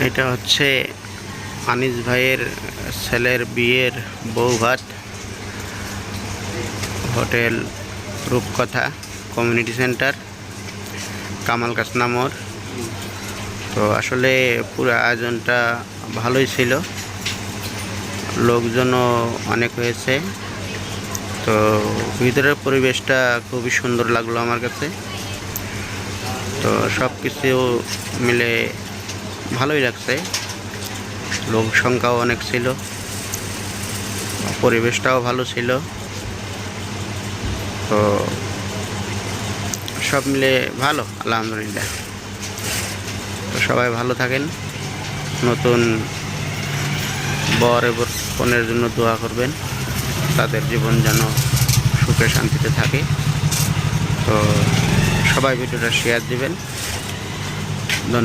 এটা হচ্ছে আনিস ভাইয়ের ছেলের বিয়ের বউ ভাত, হোটেল রূপকথা কমিউনিটি সেন্টার, কামাল কাসনা মোড়। তো আসলে পুরো আয়োজনটা ভালোই ছিল, লোকজনও অনেক হয়েছে। তো ভিতরের পরিবেশটা খুবই সুন্দর লাগলো আমার কাছে। তো সব কিছু মিলে ভালোই লাগছে, লোক সংখ্যাও অনেক ছিল, পরিবেশটাও ভালো ছিল। তো সব মিলে ভালো, আলহামদুলিল্লাহ। তো সবাই ভালো থাকেন, নতুন বর এবং কনের জন্য দোয়া করবেন, তাদের জীবন যেন সুখে শান্তিতে থাকে। তো সবাই ভিডিওটা শেয়ার দিবেন। ধন্যবাদ।